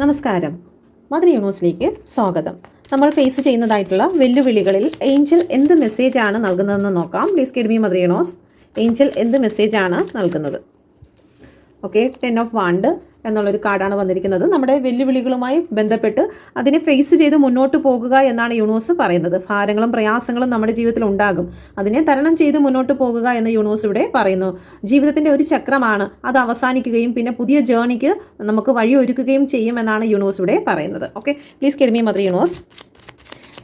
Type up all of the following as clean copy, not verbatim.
നമസ്കാരം. മദർ യൂണിവേഴ്സിലേക്ക് സ്വാഗതം. നമ്മൾ ഫേസ് ചെയ്യുന്നതായിട്ടുള്ള വെല്ലുവിളികളിൽ ഏഞ്ചൽ എന്ത് മെസ്സേജാണ് നൽകുന്നതെന്ന് നോക്കാം. Please get me mother universe. Angel എന്ത് മെസ്സേജാണ് നൽകുന്നത്? ഓക്കെ, 10 ഓഫ് വാണ്ട് എന്നുള്ളൊരു കാർഡാണ് വന്നിരിക്കുന്നത്. നമ്മുടെ വെല്ലുവിളികളുമായി ബന്ധപ്പെട്ട് അതിനെ ഫേസ് ചെയ്ത് മുന്നോട്ട് പോകുക എന്നാണ് യൂണിവേഴ്സ് പറയുന്നത്. ഭാരങ്ങളും പ്രയാസങ്ങളും നമ്മുടെ ജീവിതത്തിൽ ഉണ്ടാകും. അതിനെ തരണം ചെയ്ത് മുന്നോട്ട് പോകുക എന്ന് യൂണിവേഴ്സ് ഇവിടെ പറയുന്നു. ജീവിതത്തിൻ്റെ ഒരു ചക്രമാണ്, അത് അവസാനിക്കുകയും പിന്നെ പുതിയ ജേർണിക്ക് നമുക്ക് വഴിയൊരുക്കുകയും ചെയ്യുമെന്നാണ് യൂണിവേഴ്സ് ഇവിടെ പറയുന്നത്. Okay, please get me mother universe.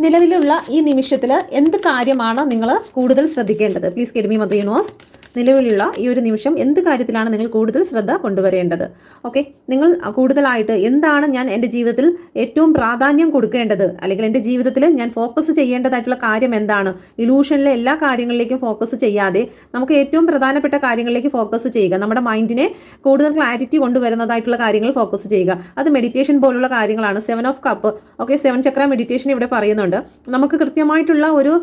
നിലവിലുള്ള ഈ നിമിഷത്തിൽ എന്ത് കാര്യമാണ് നിങ്ങൾ കൂടുതൽ ശ്രദ്ധിക്കേണ്ടത്? Please get me mother universe. നിലവിലുള്ള ഈ ഒരു നിമിഷം എന്ത് കാര്യത്തിലാണ് നിങ്ങൾ കൂടുതൽ ശ്രദ്ധ കൊണ്ടുവരേണ്ടത്? ഓക്കെ, നിങ്ങൾ കൂടുതലായിട്ട് എന്താണ് ഞാൻ എൻ്റെ ജീവിതത്തിൽ ഏറ്റവും പ്രാധാന്യം കൊടുക്കേണ്ടത്, അല്ലെങ്കിൽ എൻ്റെ ജീവിതത്തിൽ ഞാൻ ഫോക്കസ് ചെയ്യേണ്ടതായിട്ടുള്ള കാര്യം എന്താണ്? ഇലൂഷനിലെ എല്ലാ കാര്യങ്ങളിലേക്കും ഫോക്കസ് ചെയ്യാതെ നമുക്ക് ഏറ്റവും പ്രധാനപ്പെട്ട കാര്യങ്ങളിലേക്ക് ഫോക്കസ് ചെയ്യുക. നമ്മുടെ മൈൻഡിനെ കൂടുതൽ ക്ലാരിറ്റി കൊണ്ടുവരുന്നതായിട്ടുള്ള കാര്യങ്ങൾ ഫോക്കസ് ചെയ്യുക. അത് മെഡിറ്റേഷൻ പോലുള്ള കാര്യങ്ങളാണ്. 7 of cup. Okay, 7 Chakra meditation ഇവിടെ പറയുന്നുണ്ട്. നമുക്ക് കൃത്യമായിട്ടുള്ള ഒരു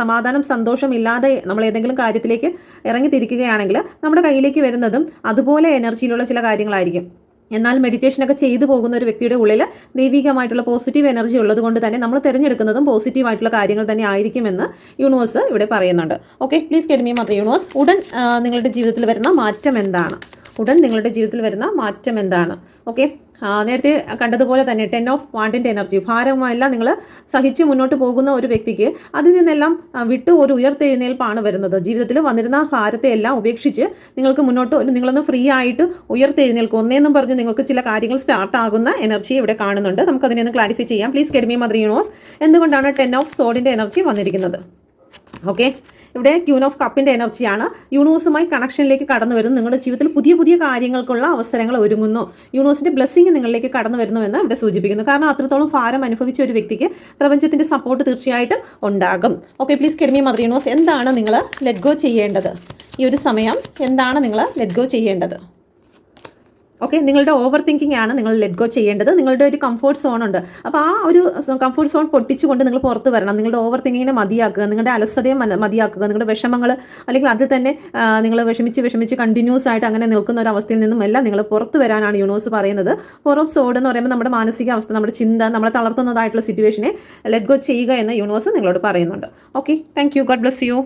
സമാധാനം, സന്തോഷം ഇല്ലാതെ നമ്മൾ ഏതെങ്കിലും കാര്യത്തിലേക്ക് തിരിക്കുകയാണെങ്കിൽ നമ്മുടെ കയ്യിലേക്ക് വരുന്നതും അതുപോലെ എനർജിയിലുള്ള ചില കാര്യങ്ങളായിരിക്കും. എന്നാൽ മെഡിറ്റേഷനൊക്കെ ചെയ്തു പോകുന്ന ഒരു വ്യക്തിയുടെ ഉള്ളിൽ ദൈവികമായിട്ടുള്ള പോസിറ്റീവ് എനർജി ഉള്ളത് കൊണ്ട് തന്നെ നമ്മൾ തിരഞ്ഞെടുക്കുന്നതും പോസിറ്റീവായിട്ടുള്ള കാര്യങ്ങൾ തന്നെ ആയിരിക്കുമെന്ന് യൂണിവേഴ്സ് ഇവിടെ പറയുന്നുണ്ട്. Okay, please get me mother universe. ഉടൻ നിങ്ങളുടെ ജീവിതത്തിൽ വരുന്ന മാറ്റം എന്താണ്? ഓക്കെ, നേരത്തെ കണ്ടതുപോലെ തന്നെ 10 ഓഫ് വാണ്ടിൻ്റെ എനർജി, ഭാരമല്ല നിങ്ങൾ സഹിച്ച് മുന്നോട്ട് പോകുന്ന ഒരു വ്യക്തിക്ക് അതിൽ നിന്നെല്ലാം വിട്ട് ഒരു ഉയർത്തെഴുന്നേൽപ്പാണ് വരുന്നത്. ജീവിതത്തിൽ വന്നിരുന്ന ഭാരത്തെ എല്ലാം ഉപേക്ഷിച്ച് നിങ്ങൾക്ക് മുന്നോട്ട് നിങ്ങളൊന്ന് ഫ്രീ ആയിട്ട് ഉയർത്തെഴുന്നേൽക്കും. ഒന്നേന്നും പറഞ്ഞ് നിങ്ങൾക്ക് ചില കാര്യങ്ങൾ സ്റ്റാർട്ട് ആകുന്ന എനർജി ഇവിടെ കാണുന്നുണ്ട്. നമുക്കതിനെ ഒന്ന് ക്ലാരിഫൈ ചെയ്യാം. Please get me mother universe. എന്തുകൊണ്ടാണ് 10 ഓഫ് സോഡിൻ്റെ എനർജി വന്നിരിക്കുന്നത്? ഓക്കെ, ഇവിടെ ക്യൂൻ ഓഫ് കപ്പിൻ്റെ എനർജിയാണ്. യൂണിവേഴ്സുമായി കണക്ഷനിലേക്ക് കടന്നു വരുന്നു. നിങ്ങളുടെ ജീവിതത്തിൽ പുതിയ പുതിയ കാര്യങ്ങൾക്കുള്ള അവസരങ്ങൾ ഒരുങ്ങുന്നു. യൂണിവേഴ്സിൻ്റെ ബ്ലെസ്സിങ് നിങ്ങളിലേക്ക് കടന്നു വരുന്നുവെന്ന് ഇവിടെ സൂചിപ്പിക്കുന്നു. കാരണം അത്രത്തോളം ഭാരം അനുഭവിച്ച ഒരു വ്യക്തിക്ക് പ്രപഞ്ചത്തിൻ്റെ സപ്പോർട്ട് തീർച്ചയായിട്ടും ഉണ്ടാകും. Okay, please get me mother universe. എന്താണ് നിങ്ങൾ ലെറ്റ് ഗോ ചെയ്യേണ്ടത് ഈ ഒരു സമയം? എന്താണ് നിങ്ങൾ ലെറ്റ് ഗോ ചെയ്യേണ്ടത്? ഓക്കെ, നിങ്ങളുടെ ഓവർ തിങ്കിങ് ആണ് നിങ്ങൾ ലെറ്റ് ഗോ ചെയ്യേണ്ടത്. നിങ്ങളുടെ ഒരു കംഫോർട്ട് സോൺ ഉണ്ട്. അപ്പോൾ ആ ഒരു കംഫോർട്ട് സോൺ പൊട്ടിച്ചുകൊണ്ട് നിങ്ങൾ പുറത്ത് വരണം. നിങ്ങളുടെ ഓവർ തിങ്കിങ്ങിനെ മതിയാക്കുക, നിങ്ങളുടെ അലസതയെ മതിയാക്കുക, നിങ്ങളുടെ വിഷമങ്ങൾ അല്ലെങ്കിൽ അത് തന്നെ നിങ്ങൾ വിഷമിച്ച് കണ്ടിന്യൂസ് ആയിട്ട് അങ്ങനെ നിൽക്കുന്ന ഒരു അവസ്ഥയിൽ നിന്നും എല്ലാം നിങ്ങൾ പുറത്ത് വരാനാണ് യൂണിവേഴ്സ് പറയുന്നത്. 4 ഓഫ് സോഡ് എന്ന് പറയുമ്പോൾ നമ്മുടെ മാനസികാവസ്ഥ, നമ്മുടെ ചിന്ത, നമ്മളെ തളർത്തുന്നതായിട്ടുള്ള സിറ്റുവേഷനെ ലെറ്റ് ഗോ ചെയ്യുക എന്ന് യൂണിവേഴ്സ് നിങ്ങളോട് പറയുന്നുണ്ട്. Okay, thank you. God bless you.